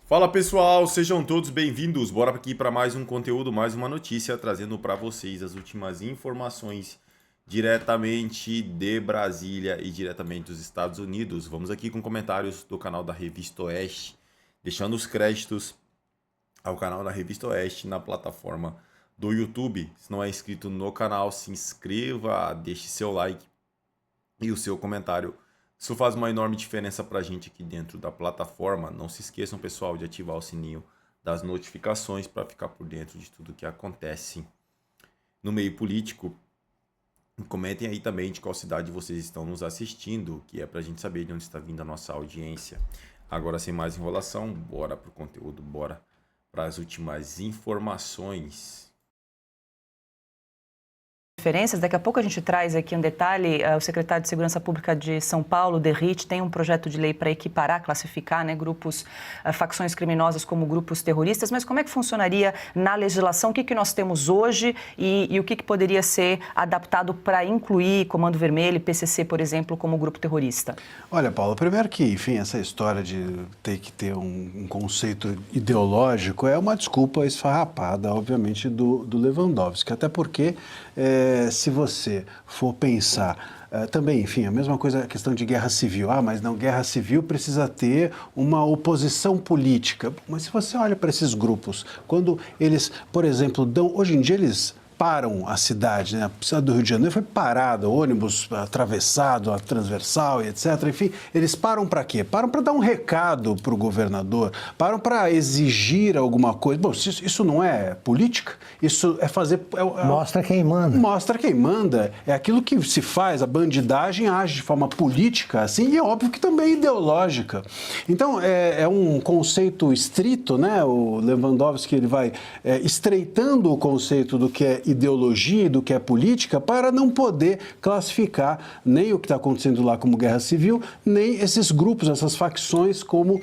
Fala pessoal, sejam todos bem-vindos. Bora aqui para mais um conteúdo, mais uma notícia, trazendo para vocês as últimas informações diretamente de Brasília e diretamente dos Estados Unidos. Vamos aqui com comentários do canal da Revista Oeste, deixando os créditos ao canal da Revista Oeste na plataforma do YouTube. Se não é inscrito no canal, se inscreva, deixe seu like e o seu comentário. Isso faz uma enorme diferença para a gente aqui dentro da plataforma. Não se esqueçam, pessoal, de ativar o sininho das notificações para ficar por dentro de tudo que acontece no meio político. E comentem aí também de qual cidade vocês estão nos assistindo, que é para a gente saber de onde está vindo a nossa audiência. Agora, sem mais enrolação, bora para o conteúdo, bora para as últimas informações. Diferenças. Daqui a pouco a gente traz aqui um detalhe. O secretário de Segurança Pública de São Paulo, Derrit, tem um projeto de lei para equiparar, classificar, grupos, facções criminosas como grupos terroristas. Mas como é que funcionaria na legislação? O que nós temos hoje e o que poderia ser adaptado para incluir Comando Vermelho e PCC, por exemplo, como grupo terrorista? Olha, Paulo, primeiro que, enfim, essa história de ter que ter um conceito ideológico é uma desculpa esfarrapada, obviamente, do Lewandowski. Até porque, se você for pensar também, enfim, a mesma coisa, a questão de guerra civil. Mas não, guerra civil precisa ter uma oposição política. Mas se você olha para esses grupos, quando eles, por exemplo, hoje em dia eles param a cidade, né? A cidade do Rio de Janeiro foi parada, ônibus atravessado, a transversal e etc. Enfim, eles param para quê? Param para dar um recado para o governador, param para exigir alguma coisa. Bom, isso não é política, isso é fazer... Mostra quem manda. Mostra quem manda. É aquilo que se faz, a bandidagem age de forma política, assim, e é óbvio que também ideológica. Então, é um conceito estrito, né? O Lewandowski, ele vai estreitando o conceito do que é ideologia e do que é política para não poder classificar nem o que está acontecendo lá como guerra civil, nem esses grupos, essas facções como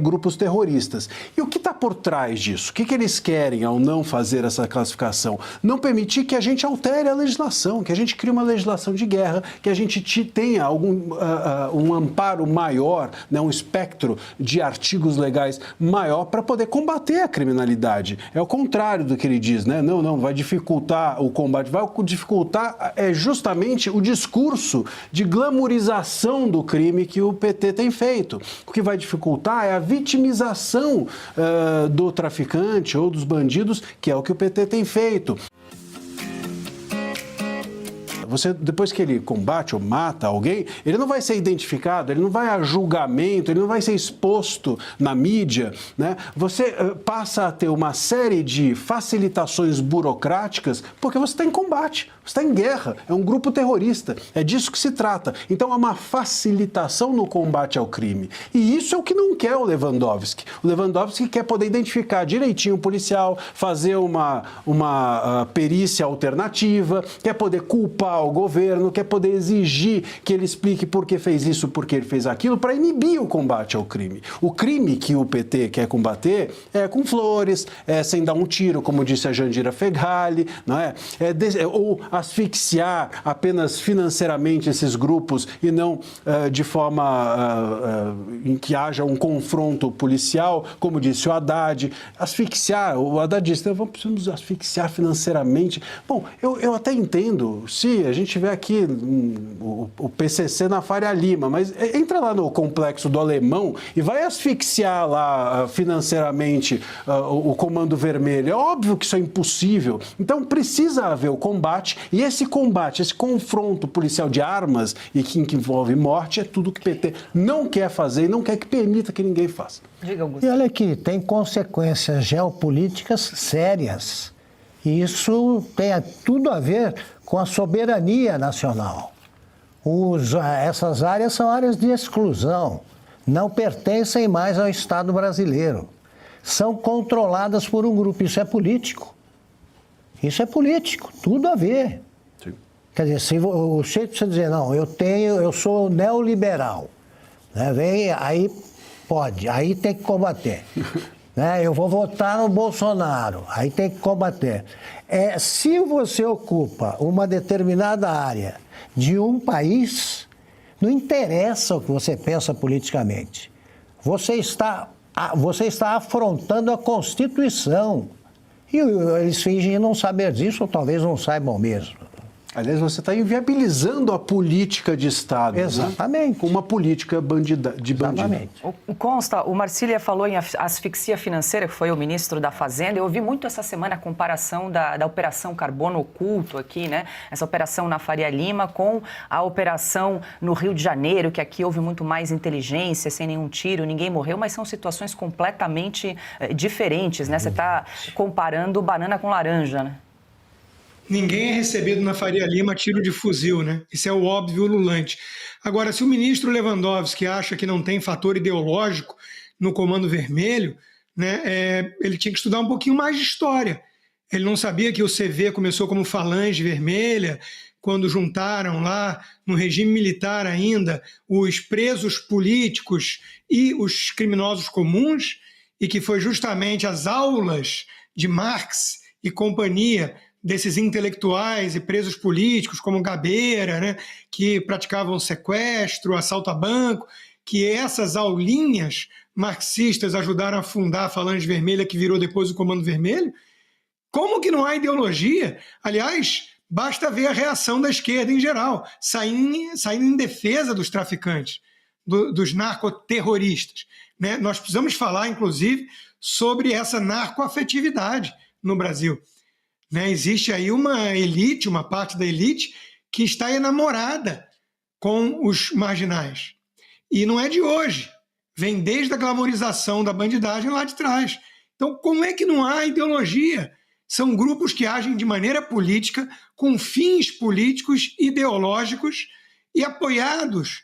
grupos terroristas. E o que está por trás disso? O que eles querem ao não fazer essa classificação? Não permitir que a gente altere a legislação, que a gente crie uma legislação de guerra, que a gente tenha um amparo maior, né, um espectro de artigos legais maior para poder combater a criminalidade. É o contrário do que ele diz, né? Não, vai dificultar o combate, vai dificultar justamente o discurso de glamorização do crime que o PT tem feito. O que vai dificultar é a vitimização do traficante ou dos bandidos, que é o que o PT tem feito. Você, depois que ele combate ou mata alguém, ele não vai ser identificado, ele não vai a julgamento, ele não vai ser exposto na mídia, né? Você passa a ter uma série de facilitações burocráticas porque você está em combate, você está em guerra, é um grupo terrorista, é disso que se trata. Então é uma facilitação no combate ao crime. E isso é o que não quer o Lewandowski. O Lewandowski quer poder identificar direitinho o policial, fazer uma perícia alternativa, quer poder culpar o governo, quer poder exigir que ele explique por que fez isso, por que ele fez aquilo, para inibir o combate ao crime. O crime que o PT quer combater é com flores, sem dar um tiro, como disse a Jandira Fegali, não é? Ou asfixiar apenas financeiramente esses grupos e não de forma em que haja um confronto policial, como disse o Haddad. Asfixiar, o Haddad disse, precisamos asfixiar financeiramente. Bom, eu até entendo, se a gente vê aqui o PCC na Faria Lima, mas entra lá no complexo do Alemão e vai asfixiar lá financeiramente o Comando Vermelho. É óbvio que isso é impossível. Então precisa haver o combate, e esse combate, esse confronto policial de armas e que envolve morte, é tudo que o PT não quer fazer e não quer que permita que ninguém faça. Diga, Augusto. E olha aqui, tem consequências geopolíticas sérias. E isso tem tudo a ver com a soberania nacional. Essas áreas são áreas de exclusão, não pertencem mais ao Estado brasileiro. São controladas por um grupo. Isso é político. Isso é político, tudo a ver. Sim. Quer dizer, se o jeito de você dizer, não, eu sou neoliberal, né? Aí pode, aí tem que combater. Né? Eu vou votar no Bolsonaro, aí tem que combater. Se você ocupa uma determinada área de um país, não interessa o que você pensa politicamente. Você está você está afrontando a Constituição. E eles fingem não saber disso, ou talvez não saibam mesmo. Aliás, você está inviabilizando a política de Estado. Exatamente. Né? Com uma política de bandido. Exatamente. Consta, o Marcília falou em asfixia financeira, que foi o ministro da Fazenda. Eu ouvi muito essa semana a comparação da Operação Carbono Oculto aqui, né? Essa operação na Faria Lima com a operação no Rio de Janeiro, que aqui houve muito mais inteligência, sem nenhum tiro, ninguém morreu, mas são situações completamente diferentes, né? Você está comparando banana com laranja, né? Ninguém é recebido na Faria Lima tiro de fuzil, né? Isso é o óbvio ululante. Agora, se o ministro Lewandowski acha que não tem fator ideológico no Comando Vermelho, né, ele tinha que estudar um pouquinho mais de história. Ele não sabia que o CV começou como Falange Vermelha, quando juntaram lá, no regime militar ainda, os presos políticos e os criminosos comuns, e que foi justamente as aulas de Marx e companhia desses intelectuais e presos políticos, como Gabeira, né, que praticavam sequestro, assalto a banco, que essas aulinhas marxistas ajudaram a fundar a Falange Vermelha, que virou depois o Comando Vermelho. Como que não há ideologia? Aliás, basta ver a reação da esquerda em geral, saindo em defesa dos traficantes, dos narcoterroristas, né? Nós precisamos falar, inclusive, sobre essa narcoafetividade no Brasil. Né? Existe aí uma elite, uma parte da elite, que está enamorada com os marginais. E não é de hoje. Vem desde a glamorização da bandidagem lá de trás. Então, como é que não há ideologia? São grupos que agem de maneira política, com fins políticos, ideológicos e apoiados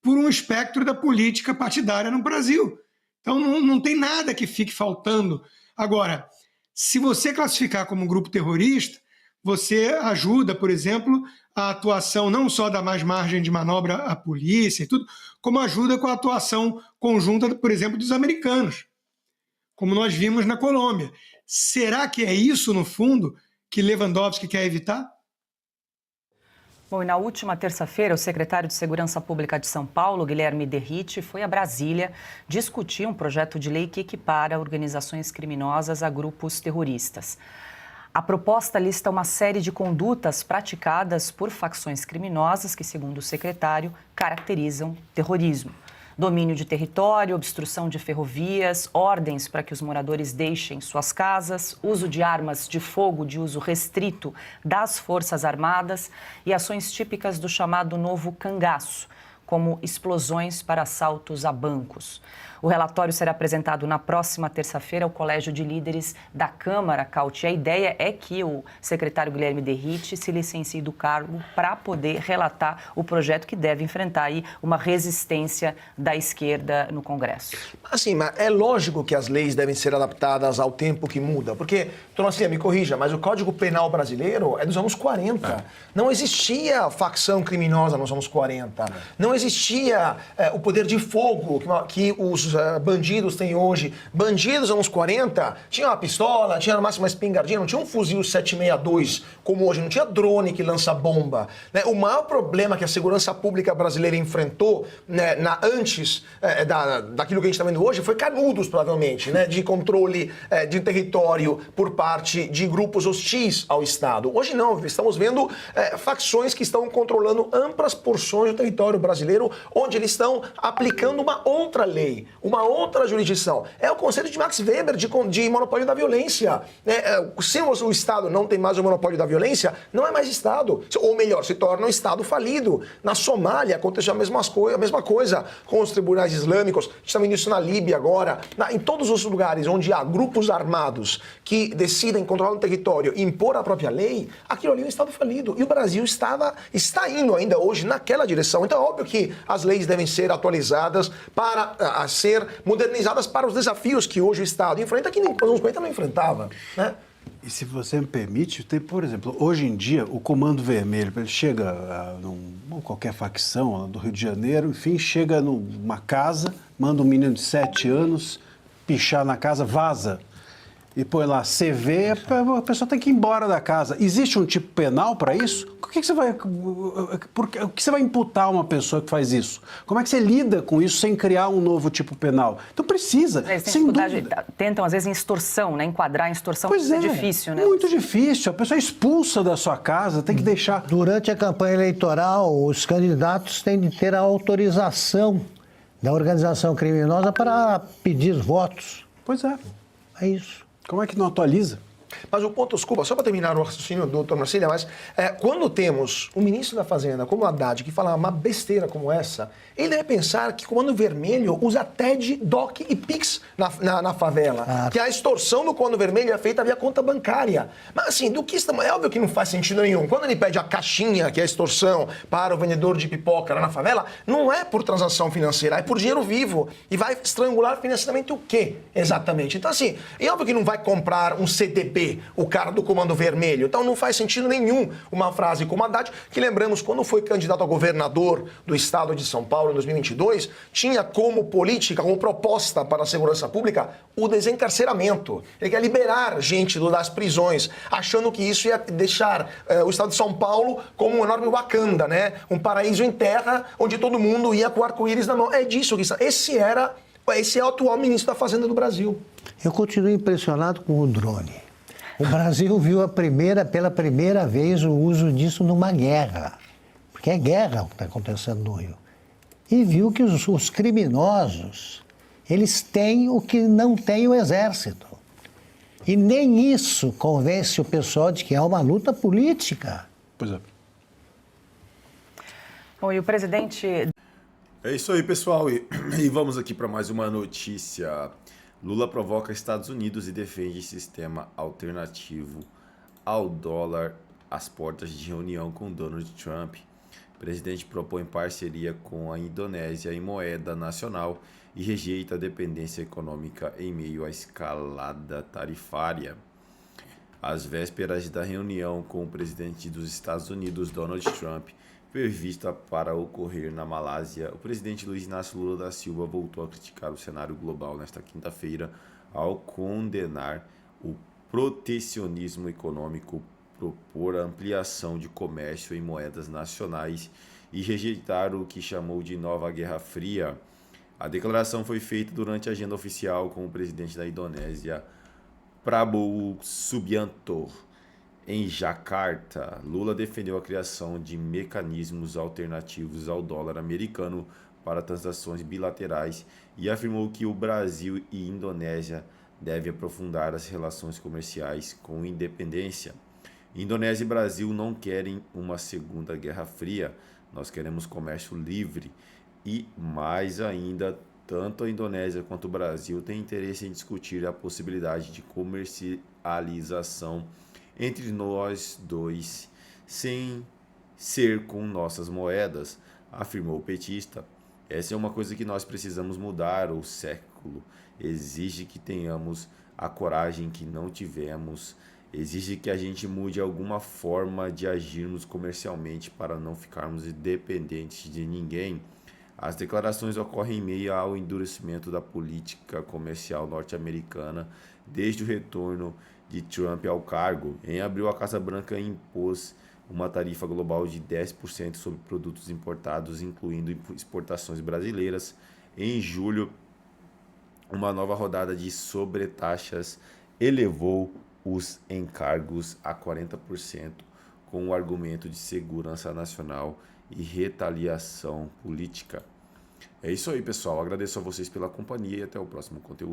por um espectro da política partidária no Brasil. Então, não tem nada que fique faltando. Agora, se você classificar como grupo terrorista, você ajuda, por exemplo, a atuação não só da mais margem de manobra à polícia e tudo, como ajuda com a atuação conjunta, por exemplo, dos americanos, como nós vimos na Colômbia. Será que é isso, no fundo, que Lewandowski quer evitar? Bom, e na última terça-feira, o secretário de Segurança Pública de São Paulo, Guilherme Derrite, foi a Brasília discutir um projeto de lei que equipara organizações criminosas a grupos terroristas. A proposta lista uma série de condutas praticadas por facções criminosas que, segundo o secretário, caracterizam terrorismo. Domínio de território, obstrução de ferrovias, ordens para que os moradores deixem suas casas, uso de armas de fogo de uso restrito das Forças Armadas e ações típicas do chamado novo cangaço, como explosões para assaltos a bancos. O relatório será apresentado na próxima terça-feira ao Colégio de Líderes da Câmara, Cauti. A ideia é que o secretário Guilherme Derrite se licencie do cargo para poder relatar o projeto que deve enfrentar aí uma resistência da esquerda no Congresso. Assim, mas é lógico que as leis devem ser adaptadas ao tempo que muda, porque, Dona Cília, me corrija, mas o Código Penal brasileiro é dos anos 40. Não existia facção criminosa nos anos 40. Não existia o poder de fogo que os bandidos têm hoje. Bandidos nos anos 40 tinha uma pistola, tinha no máximo uma espingardinha, não tinha um fuzil 762 como hoje, não tinha drone que lança bomba. Né? O maior problema que a segurança pública brasileira enfrentou, né, antes daquilo que a gente está vendo hoje foi Canudos, provavelmente, né, de controle de território por parte de grupos hostis ao Estado. Hoje não, estamos vendo facções que estão controlando amplas porções do território brasileiro, onde eles estão aplicando uma outra lei, uma outra jurisdição. É o conceito de Max Weber de monopólio da violência. Se o Estado não tem mais o monopólio da violência, não é mais Estado. Ou melhor, se torna um Estado falido. Na Somália aconteceu a mesma coisa com os tribunais islâmicos. A gente está vendo isso na Líbia agora. Em todos os lugares onde há grupos armados que decidem controlar o território e impor a própria lei, aquilo ali é um Estado falido. E o Brasil está indo ainda hoje naquela direção. Então é óbvio que as leis devem ser atualizadas para ser modernizadas para os desafios que hoje o Estado enfrenta, que nos anos 50 não enfrentava, né? E se você me permite, tem, por exemplo, hoje em dia, o Comando Vermelho, ele chega qualquer facção do Rio de Janeiro, enfim, chega numa casa, manda um menino de 7 anos pichar na casa, vaza. e põe lá CV, a pessoa tem que ir embora da casa. Existe um tipo penal para isso? O que você vai imputar uma pessoa que faz isso? Como é que você lida com isso sem criar um novo tipo penal? Então precisa, sem dúvida. Tentam, às vezes, em extorsão, né? Enquadrar em extorsão, pois é difícil, né? Muito difícil. A pessoa é expulsa da sua casa, tem que deixar... Durante a campanha eleitoral, os candidatos têm de ter a autorização da organização criminosa para pedir votos. Pois é. É isso. Como é que não atualiza? Mas o ponto, desculpa, só para terminar o raciocínio do doutor Marcília, mas quando temos um ministro da Fazenda como o Haddad que fala uma besteira como essa, ele deve pensar que o Comando Vermelho usa TED, DOC e PIX na favela. Que a extorsão do Comando Vermelho é feita via conta bancária. Mas assim, é óbvio que não faz sentido nenhum. Quando ele pede a caixinha, que é a extorsão, para o vendedor de pipoca lá na favela, não é por transação financeira, é por dinheiro vivo. E vai estrangular financeiramente o quê, exatamente? Então assim, é óbvio que não vai comprar um CDB, o cara do Comando Vermelho. Então não faz sentido nenhum uma frase como Haddad, que lembramos, quando foi candidato a governador do estado de São Paulo em 2022, tinha como política, como proposta para a segurança pública, o desencarceramento. Ele quer liberar gente das prisões, achando que isso ia deixar o estado de São Paulo como um enorme Wakanda, né? Um paraíso em terra, onde todo mundo ia com o arco-íris na mão. É disso que esse é o atual ministro da Fazenda do Brasil. Eu continuo impressionado com o drone. O Brasil viu pela primeira vez o uso disso numa guerra, porque é guerra o que está acontecendo no Rio. E viu que os criminosos, eles têm o que não tem o Exército. E nem isso convence o pessoal de que é uma luta política. Pois é. Bom, e o presidente... É isso aí, pessoal. E vamos aqui para mais uma notícia. Lula provoca Estados Unidos e defende sistema alternativo ao dólar às portas de reunião com Donald Trump. O presidente propõe parceria com a Indonésia em moeda nacional e rejeita a dependência econômica em meio à escalada tarifária. Às vésperas da reunião com o presidente dos Estados Unidos, Donald Trump, prevista para ocorrer na Malásia, o presidente Luiz Inácio Lula da Silva voltou a criticar o cenário global nesta quinta-feira ao condenar o protecionismo econômico, propor a ampliação de comércio em moedas nacionais e rejeitar o que chamou de nova Guerra Fria. A declaração foi feita durante a agenda oficial com o presidente da Indonésia, Prabowo Subianto. Em Jacarta, Lula defendeu a criação de mecanismos alternativos ao dólar americano para transações bilaterais e afirmou que o Brasil e Indonésia devem aprofundar as relações comerciais com independência. Indonésia e Brasil não querem uma segunda Guerra Fria, nós queremos comércio livre e, mais ainda, tanto a Indonésia quanto o Brasil têm interesse em discutir a possibilidade de comercialização entre nós dois, sem ser com nossas moedas, afirmou o petista. Essa é uma coisa que nós precisamos mudar. O século exige que tenhamos a coragem que não tivemos, exige que a gente mude alguma forma de agirmos comercialmente para não ficarmos dependentes de ninguém. As declarações ocorrem em meio ao endurecimento da política comercial norte-americana desde o retorno de Trump ao cargo. Em abril, a Casa Branca impôs uma tarifa global de 10% sobre produtos importados, incluindo exportações brasileiras. Em julho, uma nova rodada de sobretaxas elevou os encargos a 40%, com o argumento de segurança nacional e retaliação política. É isso aí, pessoal. Agradeço a vocês pela companhia e até o próximo conteúdo.